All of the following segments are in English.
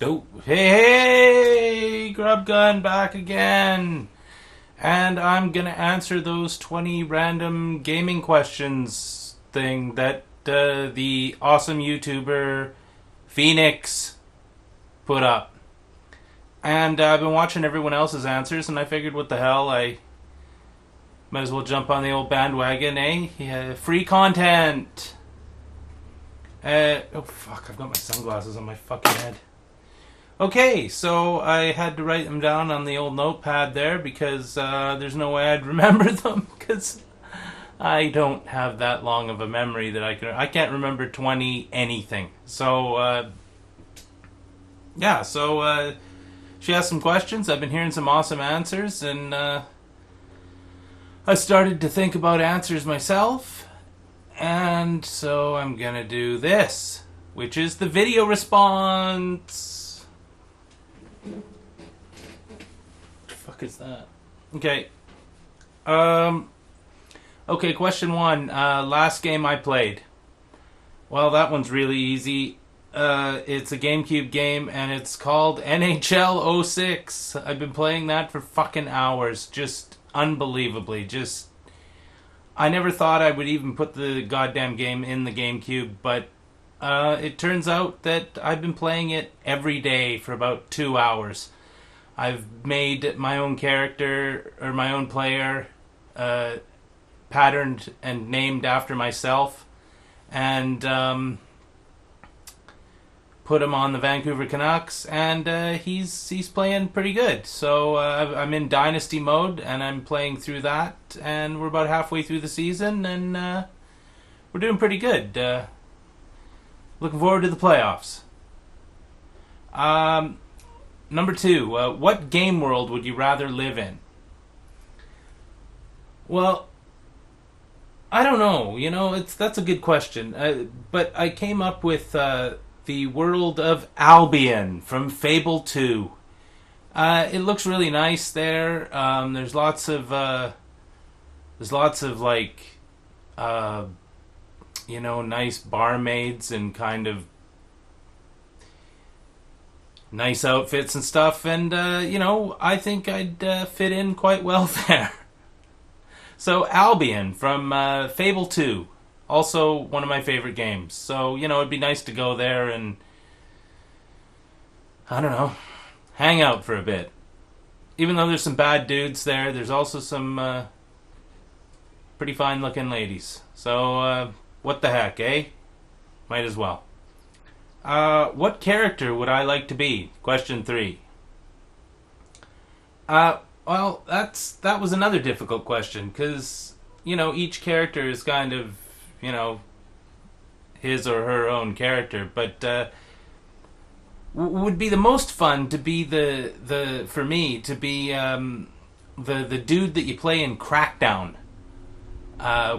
Oh, hey, Grub Gun back again. And I'm going to answer those 20 random gaming questions thing that the awesome YouTuber PhoenIX put up. And I've been watching everyone else's answers, and I figured, what the hell, I might as well jump on the old bandwagon, eh? Yeah, free content. Oh, fuck, I've got my sunglasses on my fucking head. Okay, so I had to write them down on the old notepad there because there's no way I'd remember them because I don't have that long of a memory that I can't remember 20 anything. So she asked some questions. I've been hearing some awesome answers, and I started to think about answers myself, and so I'm gonna do this, which is the video response. Fuck is that? Okay. Okay, question one. Last game I played. Well, that one's really easy. It's a GameCube game, and it's called NHL 06. I've been playing that for fucking hours. Just unbelievably. I never thought I would even put the goddamn game in the GameCube, but it turns out that I've been playing it every day for about 2 hours. I've made my own character, or my own player, patterned and named after myself, and put him on the Vancouver Canucks, and he's playing pretty good. So I'm in Dynasty mode, and I'm playing through that, and we're about halfway through the season, and we're doing pretty good. Looking forward to the playoffs. Number two, what game world would you rather live in? Well, I don't know. That's a good question. But I came up with the world of Albion from Fable 2. It looks really nice there. There's lots of like nice barmaids and kind of nice outfits and stuff, and I think I'd fit in quite well there. So Albion from Fable 2, also one of my favorite games. So it'd be nice to go there and I don't know, hang out for a bit. Even though there's some bad dudes there, there's also some pretty fine looking ladies. So what the heck, eh? Might as well. What character would I like to be? Question 3. Well, that was another difficult question because each character is kind of his or her own character, but would be the most fun to be the for me to be the dude that you play in Crackdown,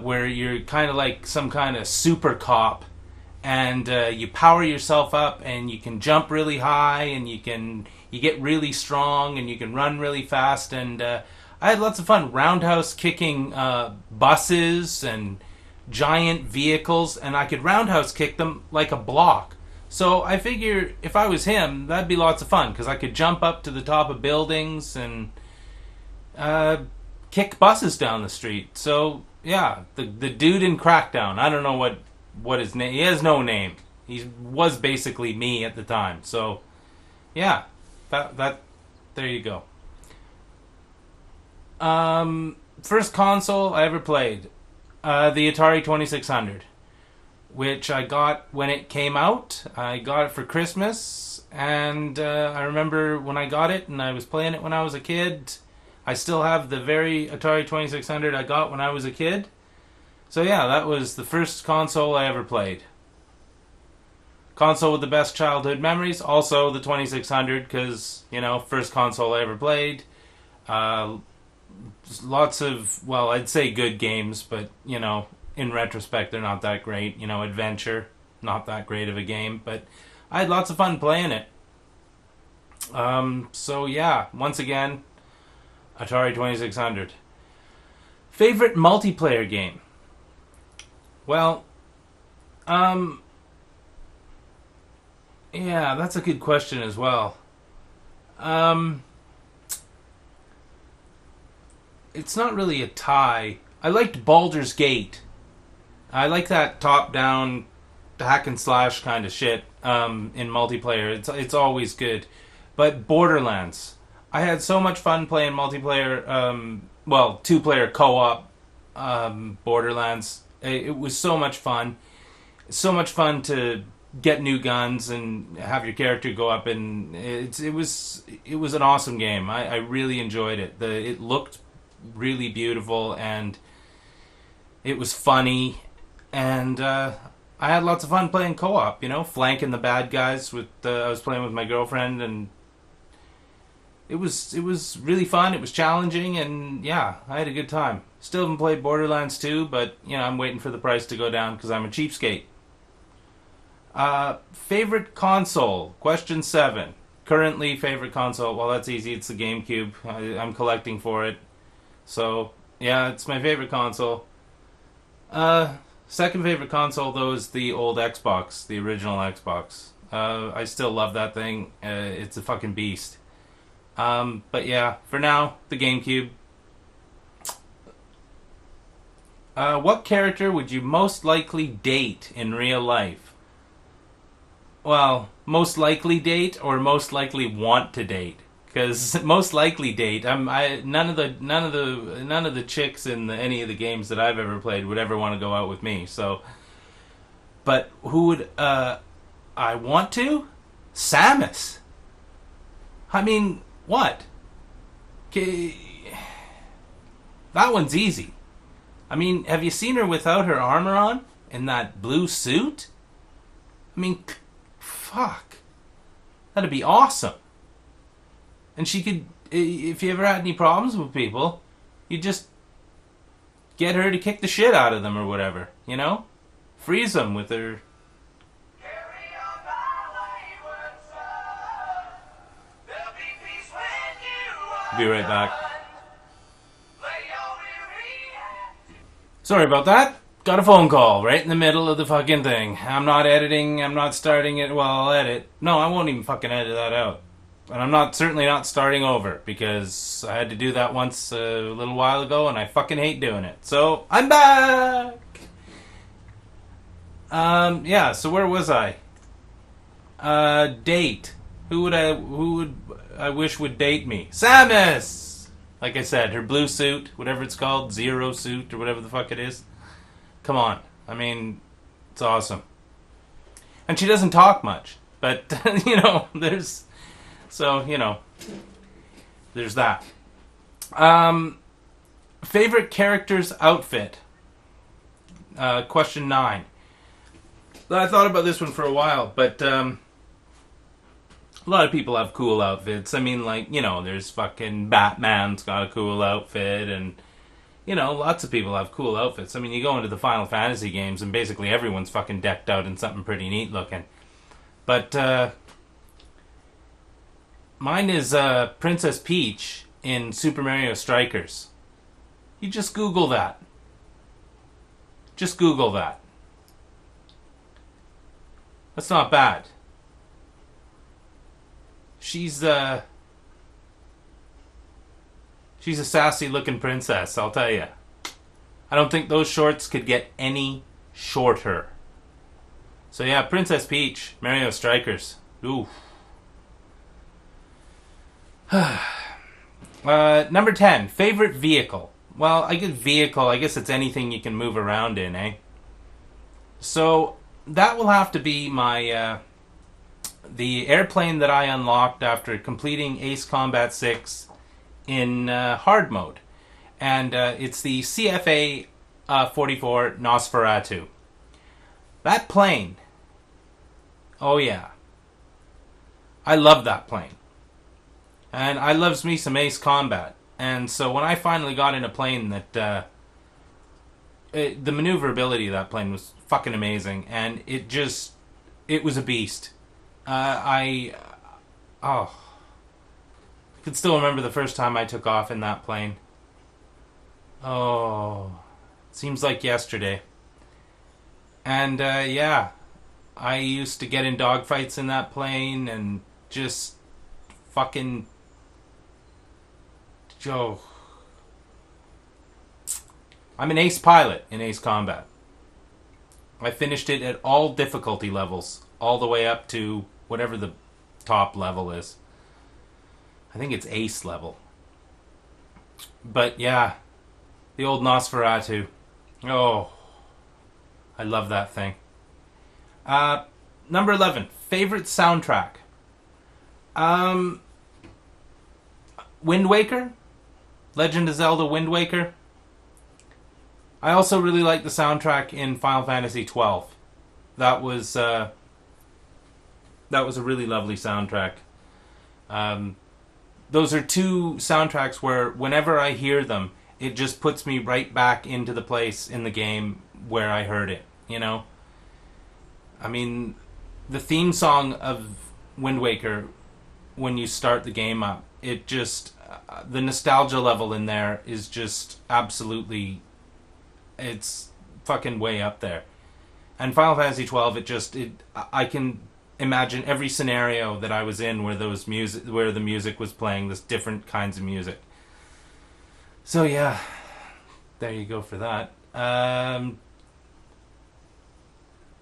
where you're kind of like some kind of super cop. And you power yourself up, and you can jump really high, and you get really strong, and you can run really fast. And I had lots of fun roundhouse kicking buses and giant vehicles, and I could roundhouse kick them like a block. So I figure if I was him, that'd be lots of fun because I could jump up to the top of buildings and kick buses down the street. So yeah, the dude in Crackdown. I don't know what his name. He has no name. He was basically me at the time. So yeah, that there you go. First console I ever played, the Atari 2600, which I got when it came out. I got it for Christmas, and I remember when I got it, and I was playing it when I was a kid. I still have the very Atari 2600 I got when I was a kid. So yeah, that was the first console I ever played. Console with the best childhood memories, also the 2600, because, first console I ever played. Lots of, well, I'd say good games, but, in retrospect, they're not that great. Adventure, not that great of a game, but I had lots of fun playing it. So yeah, once again, Atari 2600. Favorite multiplayer game? Well, Yeah, that's a good question as well. Um, it's not really a tie. I liked Baldur's Gate. I like that top-down hack and slash kind of shit in multiplayer. It's always good. But Borderlands, I had so much fun playing multiplayer. Well, two-player co-op Borderlands. It was so much fun. So much fun to get new guns and have your character go up, and it was an awesome game. I really enjoyed it. It looked really beautiful, and it was funny, and I had lots of fun playing co-op. Flanking the bad guys with. I was playing with my girlfriend, and it was really fun. It was challenging, and yeah, I had a good time. Still haven't played Borderlands 2, but I'm waiting for the price to go down because I'm a cheapskate. Favorite console? Question 7. Currently, favorite console? Well, that's easy. It's the GameCube. I'm collecting for it. So, yeah, it's my favorite console. Second favorite console, though, is the old Xbox, the original Xbox. I still love that thing. It's a fucking beast. But yeah, for now, the GameCube. What character would you most likely date in real life? Well, most likely date or most likely want to date? Because most likely date, none of the chicks in any of the games that I've ever played would ever want to go out with me. So, but who would I want to? Samus. I mean, what? That one's easy. I mean, have you seen her without her armor on in that blue suit? I mean, fuck, that'd be awesome. And she could, if you ever had any problems with people, you just get her to kick the shit out of them or whatever, Freeze them with her. Be right back. Sorry about that. Got a phone call right in the middle of the fucking thing. I'm not editing. I'm not starting it. Well, I'll edit. No, I won't even fucking edit that out. And I'm certainly not starting over because I had to do that once a little while ago and I fucking hate doing it. So, I'm back! Yeah, so where was I? Date. Who would I wish would date me? Samus! Like I said, her blue suit, whatever it's called, Zero suit or whatever the fuck it is. Come on. I mean, it's awesome. And she doesn't talk much. But, there's that. Favorite character's outfit? Question 9. I thought about this one for a while, but a lot of people have cool outfits. I mean, there's fucking Batman's got a cool outfit, and lots of people have cool outfits. I mean, you go into the Final Fantasy games, and basically everyone's fucking decked out in something pretty neat looking. But mine is Princess Peach in Super Mario Strikers. You just Google that. Just Google that. That's not bad. She's a sassy looking princess, I'll tell you. I don't think those shorts could get any shorter. So yeah, Princess Peach, Mario Strikers. Ooh. Number 10, favorite vehicle. Well, I guess it's anything you can move around in, eh? So that will have to be my the airplane that I unlocked after completing Ace Combat 6 in hard mode. And it's the CFA 44 Nosferatu. That plane. Oh yeah. I love that plane. And I loves me some Ace Combat. And so when I finally got in a plane that the maneuverability of that plane was fucking amazing, and it was a beast. I could still remember the first time I took off in that plane. Oh, seems like yesterday. And yeah, I used to get in dogfights in that plane and just fucking... Joe. I'm an ace pilot in Ace Combat. I finished it at all difficulty levels, all the way up to whatever the top level is. I think it's ace level. But yeah, the old Nosferatu. Oh, I love that thing. Number 11, favorite soundtrack. Wind Waker? Legend of Zelda Wind Waker. I also really like the soundtrack in Final Fantasy XII. That was a really lovely soundtrack. Those are two soundtracks where whenever I hear them, it just puts me right back into the place in the game where I heard it, you know? I mean, the theme song of Wind Waker, when you start the game up, it just... the nostalgia level in there is just absolutely... it's fucking way up there. And Final Fantasy XII, I can imagine every scenario that I was in where the music was playing, this different kinds of music. So yeah, there you go for that.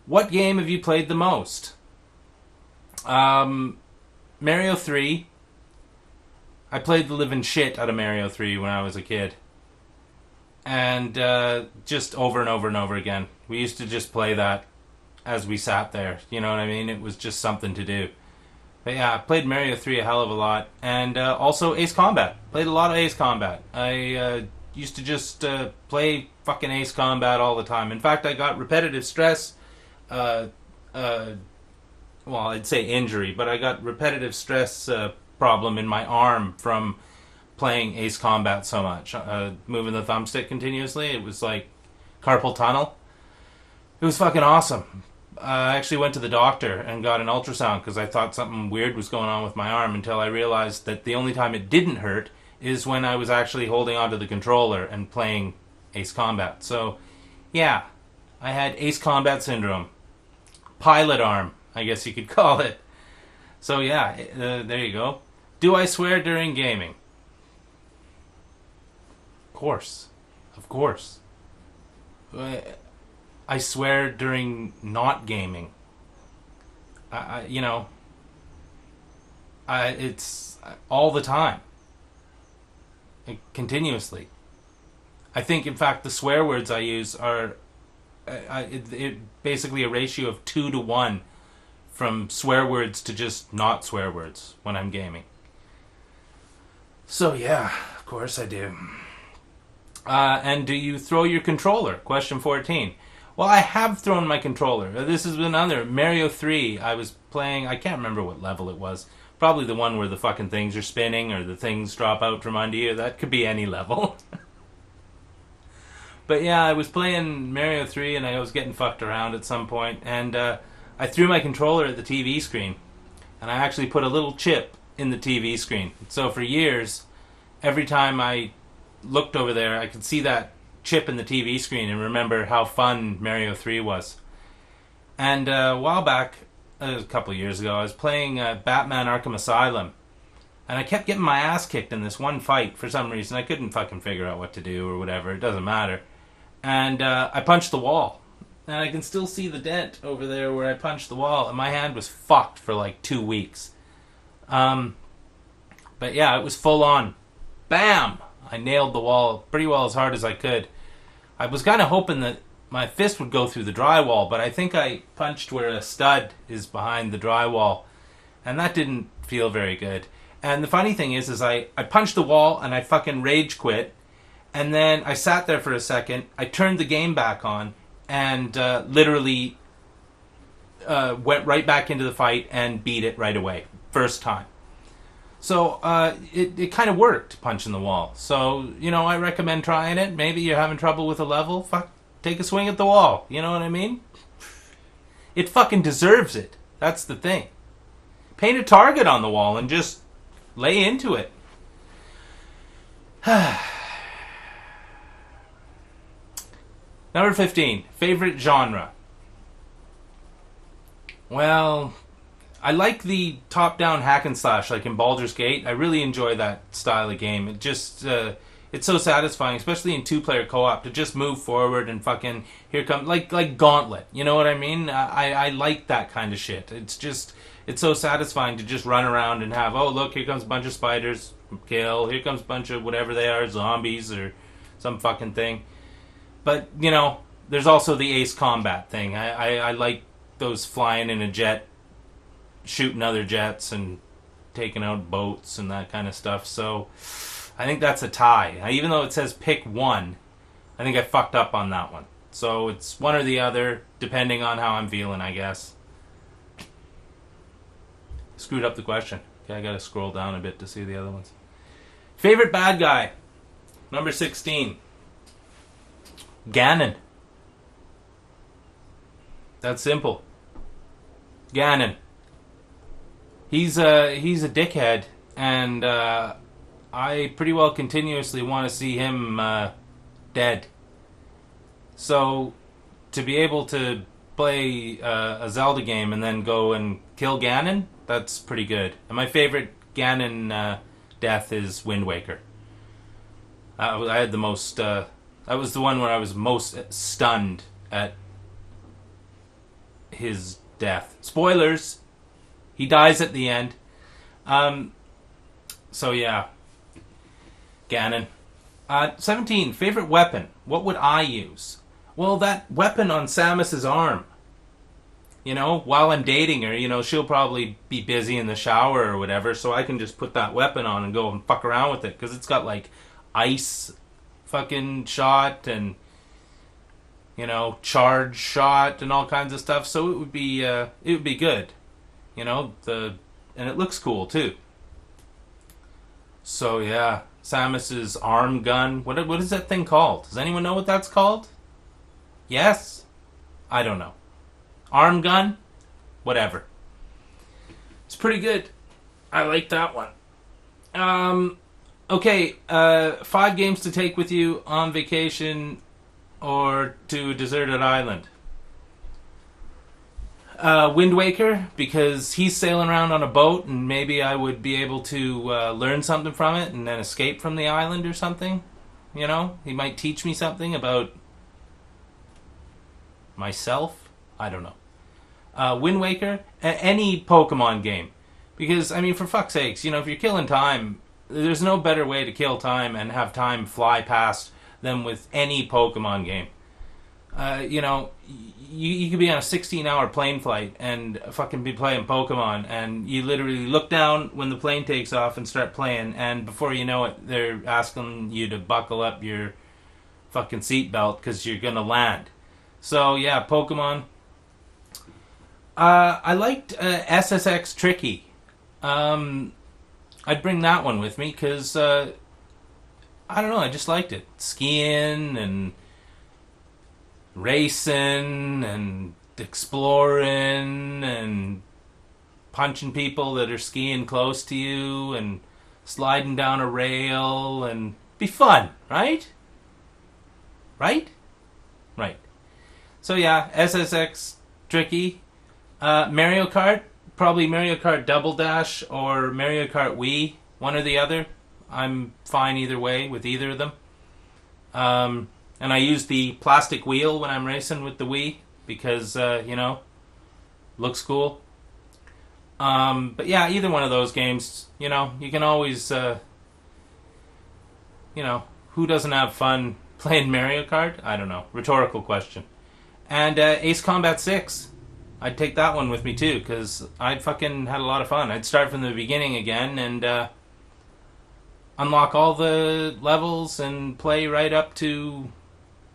What game have you played the most? Mario 3. I played the living shit out of Mario 3 when I was a kid. And just over and over and over again. We used to just play that as we sat there. You know what I mean? It was just something to do. But yeah, I played Mario 3 a hell of a lot. And also Ace Combat. Played a lot of Ace Combat. I used to just play fucking Ace Combat all the time. In fact, I got repetitive stress. Well, I'd say injury, but I got repetitive stress problem in my arm from playing Ace Combat so much. Moving the thumbstick continuously. It was like carpal tunnel. It was fucking awesome. I actually went to the doctor and got an ultrasound because I thought something weird was going on with my arm, until I realized that the only time it didn't hurt is when I was actually holding onto the controller and playing Ace Combat. So, yeah, I had Ace Combat syndrome. Pilot arm, I guess you could call it. So yeah, there you go. Do I swear during gaming? Of course. Of course. I swear during not gaming. It's all the time. Continuously. I think, in fact, the swear words I use are basically a ratio of 2 to 1 from swear words to just not swear words when I'm gaming. So yeah, of course I do. And do you throw your controller? Question 14. Well, I have thrown my controller. This is another Mario 3. I was playing, I can't remember what level it was. Probably the one where the fucking things are spinning or the things drop out from under you. That could be any level. But yeah, I was playing Mario 3 and I was getting fucked around at some point, and I threw my controller at the TV screen, and I actually put a little chip in the TV screen. So for years, every time I looked over there, I could see that chip in the TV screen and remember how fun Mario 3 was. And a while back, a couple of years ago, I was playing Batman Arkham Asylum, and I kept getting my ass kicked in this one fight for some reason. I couldn't fucking figure out what to do or whatever. It doesn't matter. And I punched the wall. And I can still see the dent over there where I punched the wall. And my hand was fucked for like 2 weeks. But yeah, it was full on. Bam! I nailed the wall pretty well as hard as I could. I was kind of hoping that my fist would go through the drywall, but I think I punched where a stud is behind the drywall. And that didn't feel very good. And the funny thing is I punched the wall and I fucking rage quit. And then I sat there for a second. I turned the game back on and literally went right back into the fight and beat it right away. First time. So it kind of worked, punching the wall. So, I recommend trying it. Maybe you're having trouble with a level. Fuck, take a swing at the wall. You know what I mean? It fucking deserves it. That's the thing. Paint a target on the wall and just lay into it. Number 15. Favorite genre? Well, I like the top-down hack and slash, like in Baldur's Gate. I really enjoy that style of game. It just, it's so satisfying, especially in two-player co-op, to just move forward and fucking here come like Gauntlet. You know what I mean? I like that kind of shit. It's so satisfying to just run around and have, oh look, here comes a bunch of spiders, kill. Here comes a bunch of whatever they are, zombies or some fucking thing. But there's also the Ace Combat thing. I like those flying in a jet, shooting other jets and taking out boats and that kind of stuff. So I think that's a tie. Even though it says pick one, I think I fucked up on that one. So it's one or the other, depending on how I'm feeling, I guess. Screwed up the question. Okay, I gotta scroll down a bit to see the other ones. Favorite bad guy? Number 16. Ganon. That's simple. Ganon. He's a dickhead, and I pretty well continuously want to see him dead. So to be able to play a Zelda game and then go and kill Ganon, that's pretty good. And my favorite Ganon death is Wind Waker. I had the most. That was the one where I was most stunned at his death. Spoilers. He dies at the end. So yeah. Ganon. 17. Favorite weapon. What would I use? Well, that weapon on Samus's arm. While I'm dating her, she'll probably be busy in the shower or whatever, so I can just put that weapon on and go and fuck around with it, because it's got like ice fucking shot and charge shot and all kinds of stuff. So it would be good, and it looks cool too. So yeah, Samus's arm gun. What is that thing called? Does anyone know what that's called? Yes, I don't know. Arm gun, whatever. It's pretty good. I like that one. Okay, 5 games to take with you on vacation or to a deserted island. Wind Waker, because he's sailing around on a boat and maybe I would be able to learn something from it and then escape from the island or something. He might teach me something about myself. I don't know. Wind Waker, any Pokemon game. Because, for fuck's sakes, if you're killing time, there's no better way to kill time and have time fly past than with any Pokemon game. You could be on a 16-hour plane flight and fucking be playing Pokemon, and you literally look down when the plane takes off and start playing, and before you know it, they're asking you to buckle up your fucking seatbelt because you're gonna land. So, yeah, Pokemon. I liked SSX Tricky. I'd bring that one with me because, I don't know, I just liked it. Skiing and racing and exploring and punching people that are skiing close to you and sliding down a rail and be fun, right? Right? Right. So yeah, SSX Tricky. Mario Kart, probably Mario Kart Double Dash or Mario Kart Wii, one or the other. I'm fine either way with either of them. And I use the plastic wheel when I'm racing with the Wii because, looks cool. But yeah, either one of those games, you can always, who doesn't have fun playing Mario Kart? I don't know. Rhetorical question. And Ace Combat 6. I'd take that one with me too, because I'd fucking had a lot of fun. I'd start from the beginning again and unlock all the levels and play right up to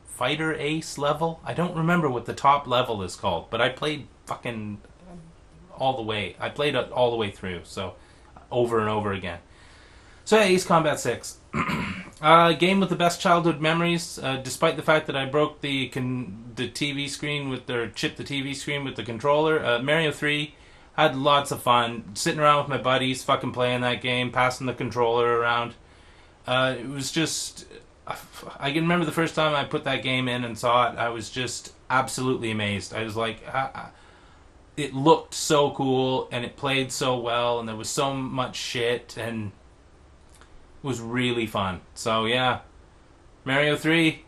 Fighter Ace level. I don't remember what the top level is called, but I played fucking all the way. I played it all the way through, so over and over again. So yeah, Ace Combat 6. Game with the best childhood memories, despite the fact that I broke the TV screen chipped the TV screen with the controller. Mario 3, had lots of fun. Sitting around with my buddies, fucking playing that game, passing the controller around. It was just... I can remember the first time I put that game in and saw it, I was just absolutely amazed. I was like... it looked so cool and it played so well and there was so much shit and it was really fun. So yeah, Mario 3.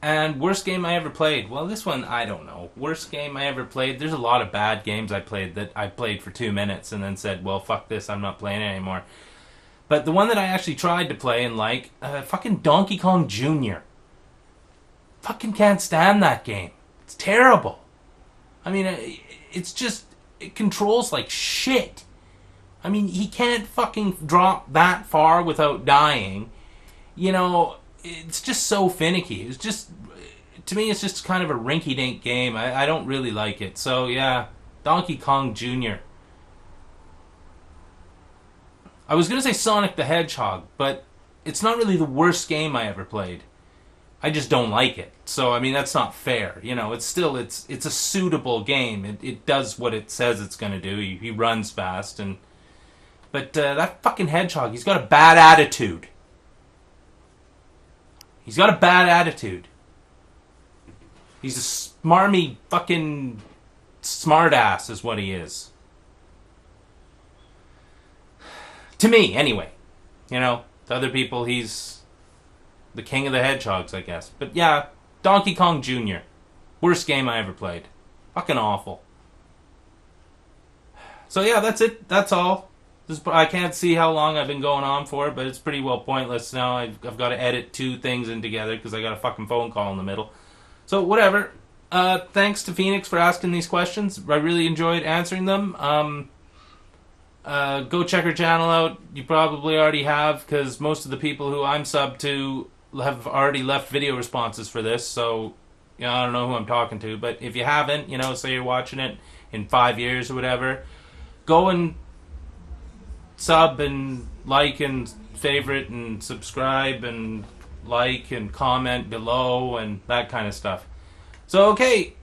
And worst game I ever played. Well, this one, I don't know. Worst game I ever played. There's a lot of bad games I played that I played for 2 minutes and then said, well, fuck this, I'm not playing it anymore. But the one that I actually tried to play and like, fucking Donkey Kong Jr. Fucking can't stand that game. It's terrible. I mean, it's just, it controls like shit. I mean, he can't fucking drop that far without dying. You know, it's just so finicky. It's just, to me, it's just kind of a rinky-dink game. I don't really like it. So, yeah, Donkey Kong Jr. I was going to say Sonic the Hedgehog, but it's not really the worst game I ever played. I just don't like it. So, I mean, that's not fair. You know, it's still, it's a suitable game. It does what it says it's going to do. He runs fast. But that fucking hedgehog, he's got a bad attitude. He's got a bad attitude. He's a smarmy fucking smartass is what he is. To me, anyway. You know, to other people, he's the king of the hedgehogs, I guess. But yeah, Donkey Kong Jr. Worst game I ever played. Fucking awful. So yeah, that's it. That's all. I can't see how long I've been going on for, but it's pretty well pointless now. I've got to edit 2 things in together because I got a fucking phone call in the middle. So whatever. Thanks to PhoenIX for asking these questions. I really enjoyed answering them. Go check her channel out. You probably already have because most of the people who I'm subbed to have already left video responses for this. So you know, I don't know who I'm talking to, but if you haven't, you know, say you're watching it in 5 years or whatever, go and sub and like and favorite and subscribe and like and comment below and that kind of stuff. So okay,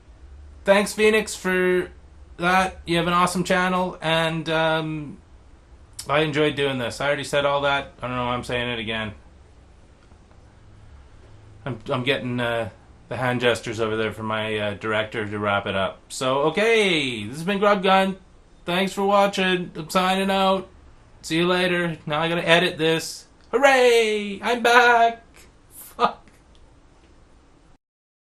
thanks PhoenIX for that. You have an awesome channel and I enjoyed doing this. I already said all that. I don't know why I'm saying it again. I'm getting the hand gestures over there from my director to wrap it up. So okay, this has been Grub Gun. Thanks for watching. I'm signing out. See you later. Now I gotta edit this. Hooray! I'm back!